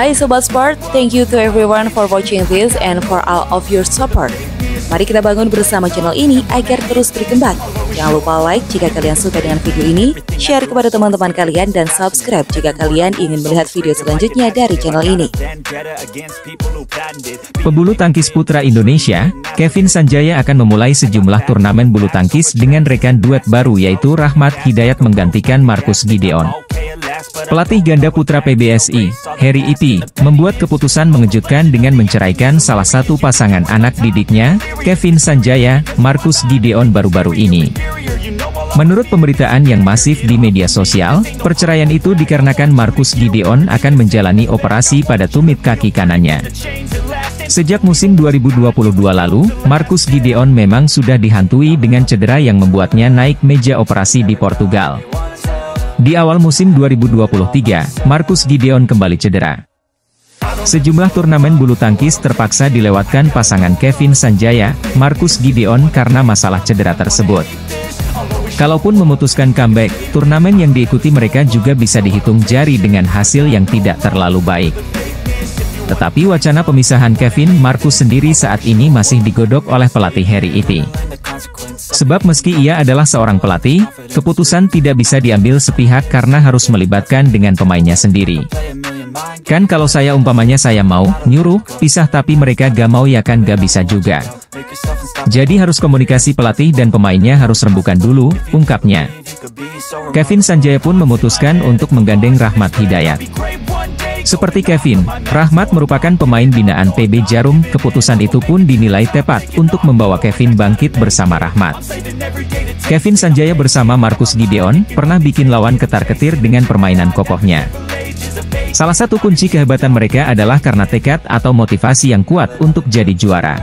Hai Sobat Sport, thank you to everyone for watching this and for all of your support. Mari kita bangun bersama channel ini agar terus berkembang. Jangan lupa like jika kalian suka dengan video ini, share kepada teman-teman kalian, dan subscribe jika kalian ingin melihat video selanjutnya dari channel ini. Pebulu tangkis putra Indonesia, Kevin Sanjaya akan memulai sejumlah turnamen bulu tangkis dengan rekan duet baru yaitu Rahmat Hidayat menggantikan Marcus Gideon. Pelatih ganda putra PBSI, Harry Ipi, membuat keputusan mengejutkan dengan menceraikan salah satu pasangan anak didiknya, Kevin Sanjaya, Marcus Gideon baru-baru ini. Menurut pemberitaan yang masif di media sosial, perceraian itu dikarenakan Marcus Gideon akan menjalani operasi pada tumit kaki kanannya. Sejak musim 2022 lalu, Marcus Gideon memang sudah dihantui dengan cedera yang membuatnya naik meja operasi di Portugal. Di awal musim 2023, Marcus Gideon kembali cedera. Sejumlah turnamen bulu tangkis terpaksa dilewatkan pasangan Kevin Sanjaya, Marcus Gideon karena masalah cedera tersebut. Kalaupun memutuskan comeback, turnamen yang diikuti mereka juga bisa dihitung jari dengan hasil yang tidak terlalu baik. Tetapi wacana pemisahan Kevin Marcus sendiri saat ini masih digodok oleh pelatih Harry Ipi. Sebab meski ia adalah seorang pelatih, keputusan tidak bisa diambil sepihak karena harus melibatkan dengan pemainnya sendiri. Kan kalau saya umpamanya saya mau nyuruh pisah tapi mereka gak mau ya kan gak bisa juga. Jadi harus komunikasi pelatih dan pemainnya harus rembukan dulu, ungkapnya. Kevin Sanjaya pun memutuskan untuk menggandeng Rahmat Hidayat. Seperti Kevin, Rahmat merupakan pemain binaan PB Jarum, keputusan itu pun dinilai tepat untuk membawa Kevin bangkit bersama Rahmat. Kevin Sanjaya bersama Marcus Gideon pernah bikin lawan ketar-ketir dengan permainan kokohnya. Salah satu kunci kehebatan mereka adalah karena tekad atau motivasi yang kuat untuk jadi juara.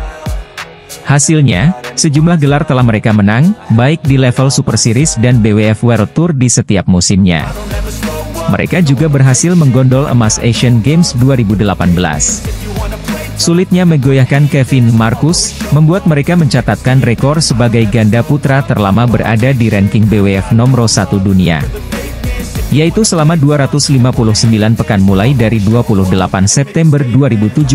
Hasilnya, sejumlah gelar telah mereka menang, baik di level Super Series dan BWF World Tour di setiap musimnya. Mereka juga berhasil menggondol emas Asian Games 2018. Sulitnya menggoyahkan Kevin Marcus, membuat mereka mencatatkan rekor sebagai ganda putra terlama berada di ranking BWF nomor 1 dunia. Yaitu selama 259 pekan mulai dari 28 September 2017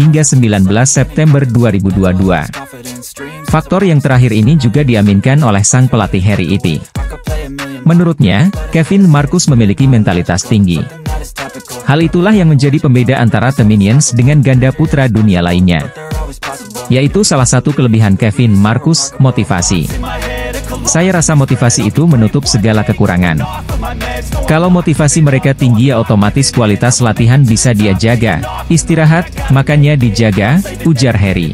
hingga 19 September 2022. Faktor yang terakhir ini juga diaminkan oleh sang pelatih Harry Ipi. Menurutnya, Kevin Marcus memiliki mentalitas tinggi. Hal itulah yang menjadi pembeda antara The Minions dengan ganda putra dunia lainnya. Yaitu salah satu kelebihan Kevin Marcus, motivasi. Saya rasa motivasi itu menutup segala kekurangan. Kalau motivasi mereka tinggi ya otomatis kualitas latihan bisa dia jaga, istirahat, makannya dijaga, ujar Harry.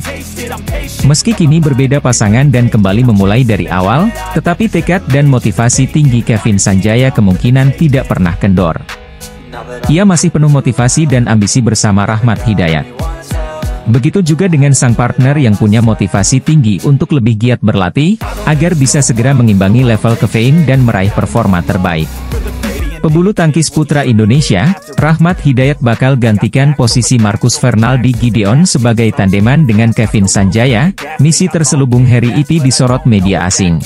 Meski kini berbeda pasangan dan kembali memulai dari awal, tetapi tekad dan motivasi tinggi Kevin Sanjaya kemungkinan tidak pernah kendor. Ia masih penuh motivasi dan ambisi bersama Rahmat Hidayat. Begitu juga dengan sang partner yang punya motivasi tinggi untuk lebih giat berlatih, agar bisa segera mengimbangi level kafein dan meraih performa terbaik. Pebulu tangkis putra Indonesia, Rahmat Hidayat bakal gantikan posisi Marcus Fernaldi Gideon sebagai tandeman dengan Kevin Sanjaya. Misi terselubung Harry Ipi disorot media asing.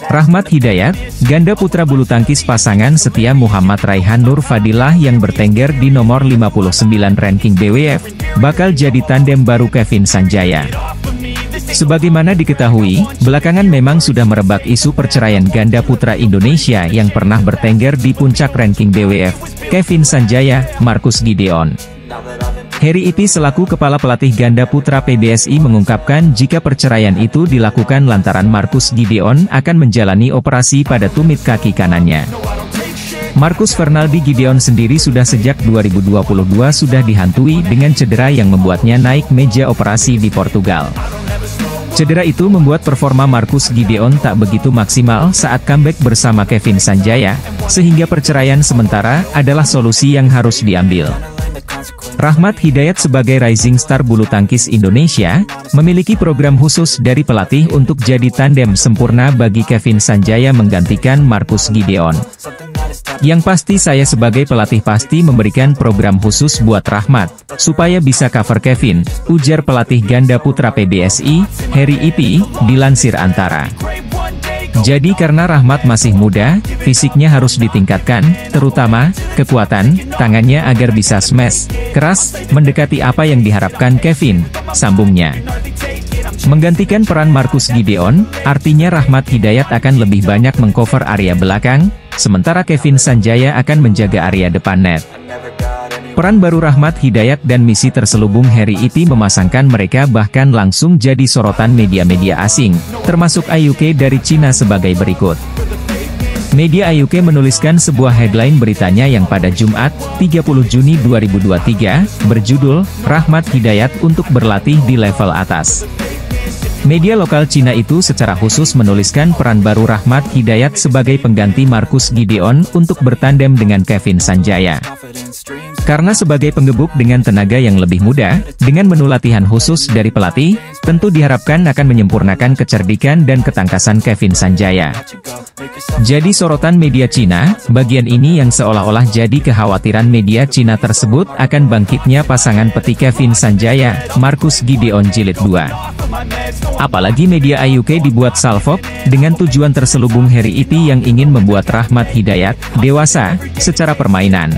Rahmat Hidayat, ganda putra bulu tangkis pasangan setia Muhammad Raihan Nur Fadilah yang bertengger di nomor 59 ranking BWF, bakal jadi tandem baru Kevin Sanjaya. Sebagaimana diketahui, belakangan memang sudah merebak isu perceraian ganda putra Indonesia yang pernah bertengger di puncak ranking BWF, Kevin Sanjaya, Marcus Gideon. Harry Ipi selaku kepala pelatih ganda putra PBSI mengungkapkan jika perceraian itu dilakukan lantaran Marcus Gideon akan menjalani operasi pada tumit kaki kanannya. Marcus Fernaldi Gideon sendiri sudah sejak 2022 sudah dihantui dengan cedera yang membuatnya naik meja operasi di Portugal. Cedera itu membuat performa Marcus Gideon tak begitu maksimal saat comeback bersama Kevin Sanjaya, sehingga perceraian sementara adalah solusi yang harus diambil. Rahmat Hidayat sebagai rising star bulu tangkis Indonesia, memiliki program khusus dari pelatih untuk jadi tandem sempurna bagi Kevin Sanjaya menggantikan Marcus Gideon. Yang pasti saya sebagai pelatih pasti memberikan program khusus buat Rahmat, supaya bisa cover Kevin, ujar pelatih ganda putra PBSI, Harry Ipi, dilansir Antara. Jadi karena Rahmat masih muda, fisiknya harus ditingkatkan, terutama kekuatan tangannya agar bisa smash keras, mendekati apa yang diharapkan Kevin, sambungnya. Menggantikan peran Marcus Gideon, artinya Rahmat Hidayat akan lebih banyak mengcover area belakang, sementara Kevin Sanjaya akan menjaga area depan net. Peran baru Rahmat Hidayat dan misi terselubung Harry Iti memasangkan mereka bahkan langsung jadi sorotan media-media asing, termasuk IUK dari Cina sebagai berikut. Media IUK menuliskan sebuah headline beritanya yang pada Jumat, 30 Juni 2023, berjudul, Rahmat Hidayat untuk berlatih di level atas. Media lokal Cina itu secara khusus menuliskan peran baru Rahmat Hidayat sebagai pengganti Marcus Gideon untuk bertandem dengan Kevin Sanjaya. Karena sebagai penggebuk dengan tenaga yang lebih muda, dengan menu latihan khusus dari pelatih, tentu diharapkan akan menyempurnakan kecerdikan dan ketangkasan Kevin Sanjaya. Jadi sorotan media Cina, bagian ini yang seolah-olah jadi kekhawatiran media Cina tersebut akan bangkitnya pasangan peti Kevin Sanjaya, Marcus Gideon Jilid 2. Apalagi media IUK dibuat salfok, dengan tujuan terselubung Harry Iti yang ingin membuat Rahmat Hidayat dewasa secara permainan.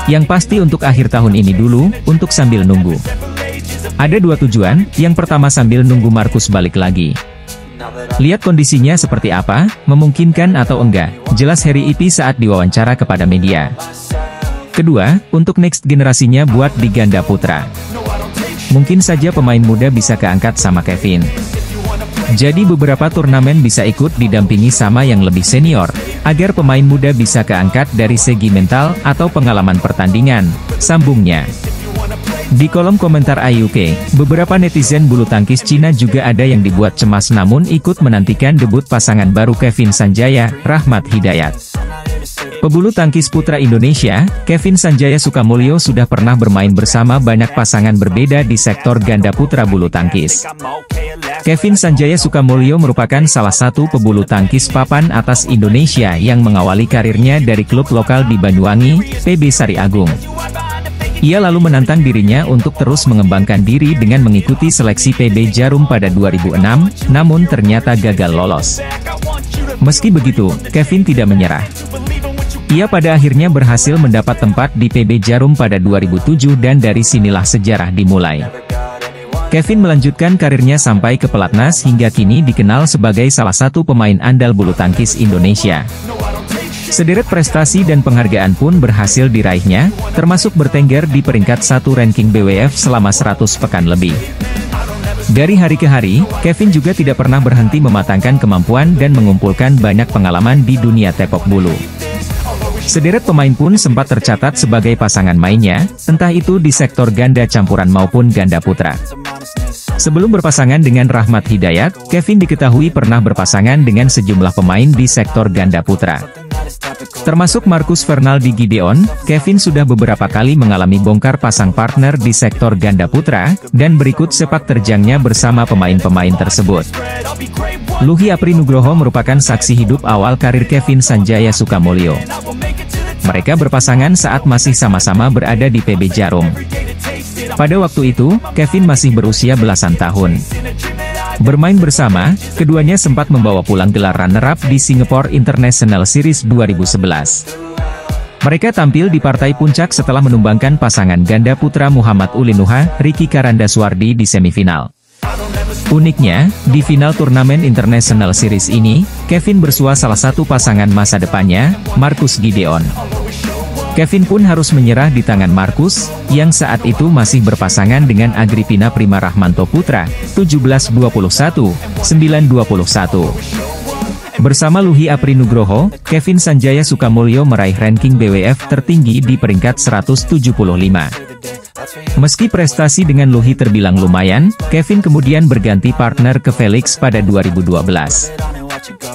Yang pasti untuk akhir tahun ini dulu, untuk sambil nunggu. Ada dua tujuan, yang pertama sambil nunggu Marcus balik lagi. Lihat kondisinya seperti apa, memungkinkan atau enggak, jelas Harry Iti saat diwawancara kepada media. Kedua, untuk next generasinya buat di ganda putra. Mungkin saja pemain muda bisa keangkat sama Kevin. Jadi beberapa turnamen bisa ikut didampingi sama yang lebih senior, agar pemain muda bisa keangkat dari segi mental atau pengalaman pertandingan, sambungnya. Di kolom komentar IUK, beberapa netizen bulu tangkis Cina juga ada yang dibuat cemas namun ikut menantikan debut pasangan baru Kevin Sanjaya, Rahmat Hidayat. Pebulu tangkis putra Indonesia, Kevin Sanjaya Sukamulyo sudah pernah bermain bersama banyak pasangan berbeda di sektor ganda putra bulu tangkis. Kevin Sanjaya Sukamulyo merupakan salah satu pebulu tangkis papan atas Indonesia yang mengawali karirnya dari klub lokal di Banyuwangi, PB Sari Agung. Ia lalu menantang dirinya untuk terus mengembangkan diri dengan mengikuti seleksi PB Jarum pada 2006, namun ternyata gagal lolos. Meski begitu, Kevin tidak menyerah. Ia pada akhirnya berhasil mendapat tempat di PB Jarum pada 2007 dan dari sinilah sejarah dimulai. Kevin melanjutkan karirnya sampai ke pelatnas hingga kini dikenal sebagai salah satu pemain andal bulu tangkis Indonesia. Sederet prestasi dan penghargaan pun berhasil diraihnya, termasuk bertengger di peringkat 1 ranking BWF selama 100 pekan lebih. Dari hari ke hari, Kevin juga tidak pernah berhenti mematangkan kemampuan dan mengumpulkan banyak pengalaman di dunia tepok bulu. Sederet pemain pun sempat tercatat sebagai pasangan mainnya, entah itu di sektor ganda campuran maupun ganda putra. Sebelum berpasangan dengan Rahmat Hidayat, Kevin diketahui pernah berpasangan dengan sejumlah pemain di sektor ganda putra. Termasuk Marcus Fernaldi Gideon, Kevin sudah beberapa kali mengalami bongkar pasang partner di sektor ganda putra, dan berikut sepak terjangnya bersama pemain-pemain tersebut. Luhi Apri Nugroho merupakan saksi hidup awal karir Kevin Sanjaya Sukamulyo. Mereka berpasangan saat masih sama-sama berada di PB Jarum. Pada waktu itu, Kevin masih berusia belasan tahun. Bermain bersama, keduanya sempat membawa pulang gelar runner-up di Singapore International Series 2011. Mereka tampil di partai puncak setelah menumbangkan pasangan ganda putra Muhammad Ulinuha, Ricky Karandaswardi di semifinal. Uniknya, di final turnamen International Series ini, Kevin bersua salah satu pasangan masa depannya, Marcus Gideon. Kevin pun harus menyerah di tangan Marcus, yang saat itu masih berpasangan dengan Agripina Prima Rahmanto Putra, 17-21, 9-21. Bersama Luhi Apri Nugroho, Kevin Sanjaya Sukamulyo meraih ranking BWF tertinggi di peringkat 175. Meski prestasi dengan Luhi terbilang lumayan, Kevin kemudian berganti partner ke Felix pada 2012.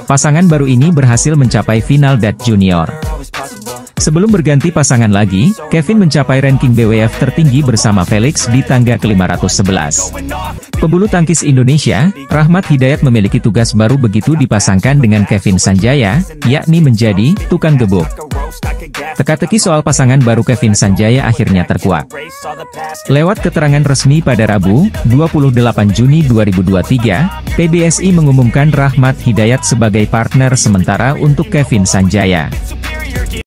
Pasangan baru ini berhasil mencapai final DAT Junior. Sebelum berganti pasangan lagi, Kevin mencapai ranking BWF tertinggi bersama Felix di tangga ke-511. Pebulu tangkis Indonesia, Rahmat Hidayat memiliki tugas baru begitu dipasangkan dengan Kevin Sanjaya, yakni menjadi tukang gebuk. Teka-teki soal pasangan baru Kevin Sanjaya akhirnya terkuak. Lewat keterangan resmi pada Rabu, 28 Juni 2023, PBSI mengumumkan Rahmat Hidayat sebagai partner sementara untuk Kevin Sanjaya.